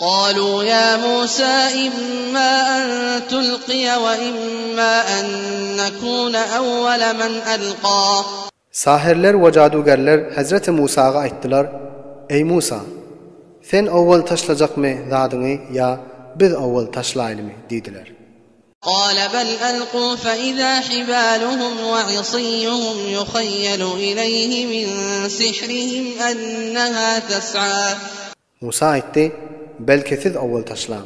قالوا يا موسى إما أن تلقي وإما أن نكون أول من ألقى. Sahirler ve cadugerler Hazreti Musa'ya ayttılar: Ey Musa, sen awval taşlajak mı zadını ya biz awval taşlayalım dediler. قال بل ألقوا فإذا حبالهم وعصيهم يخيل إليه من سحرهم أنها تسعى. Musa aytdı: Belki siz awval taşlan.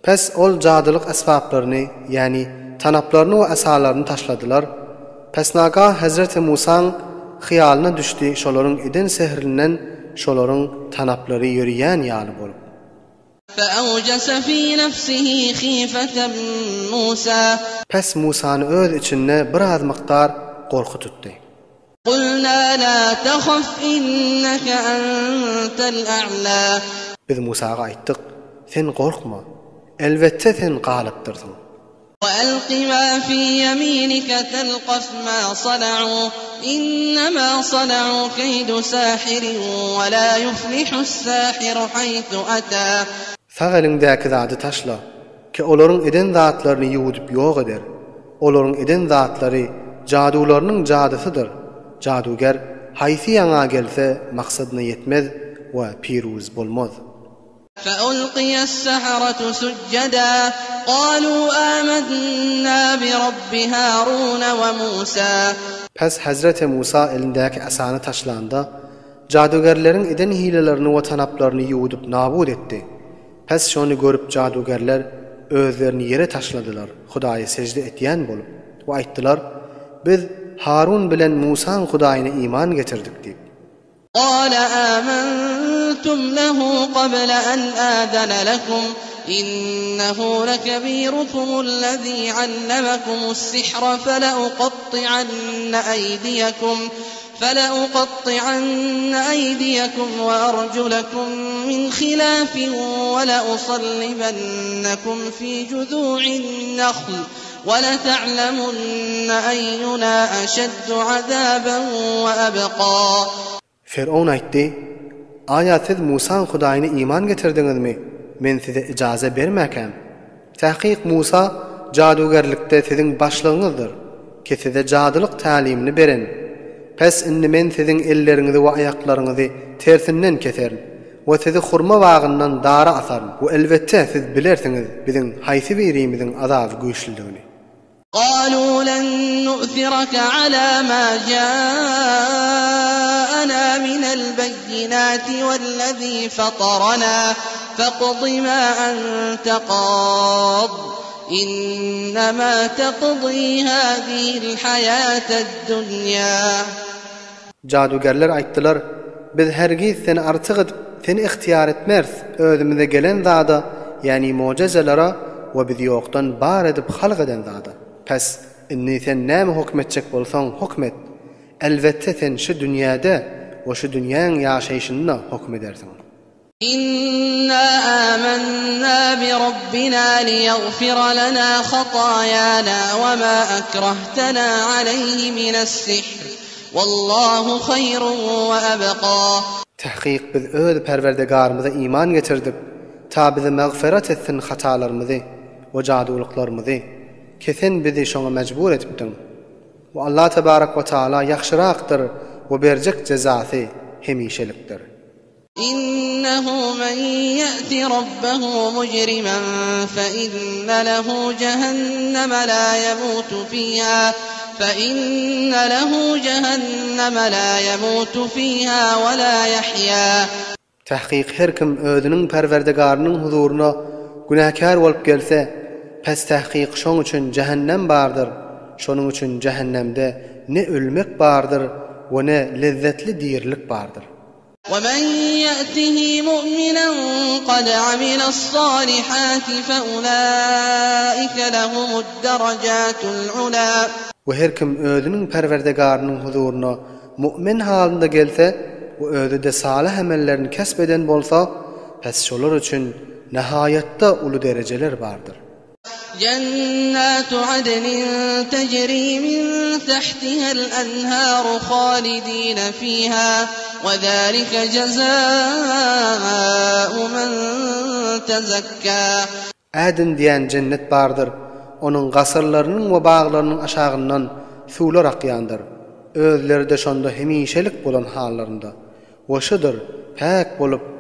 Pes ol cadılık asbablarını yani tanaplarını ve asalarını taşladılar. Pes naga Hazreti Musa'nın hıyalına düştü şoların idin sehrinden şoların tanapları yürüyen yalı bolup. فأوجس في نفسه خيفة موسى. Pes Musa'nı öz içinde biraz miktar korku tuttu. قلنا لا تخف إنك أنت الأعلى. Biz Musa'ya ayttık: Sen korkma. Elbette sen galiptirsin. وألق ما في يمينك تلقف ما صنعوا إنما صنعوا كيد ساحر ولا يفلح الساحر حيث أتى. Sağ elindeki zatı taşla ki onların eden zatlarını yudup yok eder. Onların eden zatları cadularının cadısıdır. Caduger haysi yana gelse maksadına yetmez ve piruz bolmaz. فألقي السحرة سجدا قالوا آمنا برب هارون وموسى. Pes Hazreti Musa elindeki asanı taşlandı. Cadugerlerin eden hilelerini ve tanaplarını yudup nabud etti. Pes şonu görüp cadugerler özlerini yere taşladılar. Hudaya secde etyen bolup ve ayttılar: Biz Harun bilen Musa'nın Hudayına iman getirdik deyip. قال آمنتم له قبل أن آذن لكم إنه لكبيركم الذي علمكم السحر فلأقطعن أيديكم وأرجلكم من خلاف ولأصلبنكم في جذوع النخل ولتعلمن أينا أشد عذابا وأبقى. Firavun aytdı: Aya siz Musa'nın Hudayına iman getirdiniz mi? Men size icaze bermekem. Tahqiq Musa cadugerlikte sizin başlığınızdır. Ki size cadılık talimini beren. Pes indi men sizin ellerinizi ve ayaklarınızı tersinden keserim. Ve sizi hurma bağından dara asarım. Ve elbette siz bilersiniz bizim haysi birimizin azabı güçlülüğünü. قالوا لن نؤثرك على ما جاءنا من البينات والذي فطرنا فاقض ما أنت قاض إنما تقضي هذه الحياة الدنيا. Cadugerler ayttılar: Biz hergiz seni artıq edip seni ihtiyar etmez. Özümüze gelen zada yani mucizelere ve biz yoktan bar edip halk eden zada. Pes inni sen näme hukmetjek bolsaň hukmet. Elbette sen şu dünyada ve şu dünyanın yaşayışında hukmedersin. İnna amanna bi rabbina liyaghfira lana khatayana ve ma akrahtana alayhi minas-sihr. Wallahu hayrun ve abqa. Tahqiq biz öz Perverdigarymyza iman getirdik. Ta bize mağfiret etsin hatalarymyzy ve caduluklarymyzy. Kesen bizi şoňa mecbur etipdiň. Ve Allah tebarak ve taala ýaxşyraqdyr we berjek jezasy hemişelikdir. İnnehu men ya'ti rabbahu mujriman fe inne lehu cehenneme la yemutu fiha ve la yahya. Tahqiq her kim özüniň Perwerdigarynyň huzuruna günahkar bolup gelse, pes tahqiq şoň üçin cehennem bardyr. Şonuň üçin cehennemde ne ölmek bardyr we ne lezzetli diýerlik bardyr. وَمَنْ يَأْتِهِ مُؤْمِنًا قَدْ عَمِلَ الصَّالِحَاتِ فَأُولَٰئِكَ لَهُمُ الدَّرَجَاتُ الْعُلَى. Ve her kim özüniň Perwerdigarynyň huzuruna mu'min halynda gelse we özüde salih amellerini kesbeden bolsa, pes şolar üçin nihayetde ulu dereceler bardyr. جنات عدن تجري من تحتها الأنهار خالدين فيها وذلك جزاء من تزكى Adin diýen cennet bardyr. Onuň gasyrlarynyň we baglarynyň aşagyndan suwlar akýandyr. Özleri de şonda hemişelik bolan hallarynda. Oşudur, päk bolup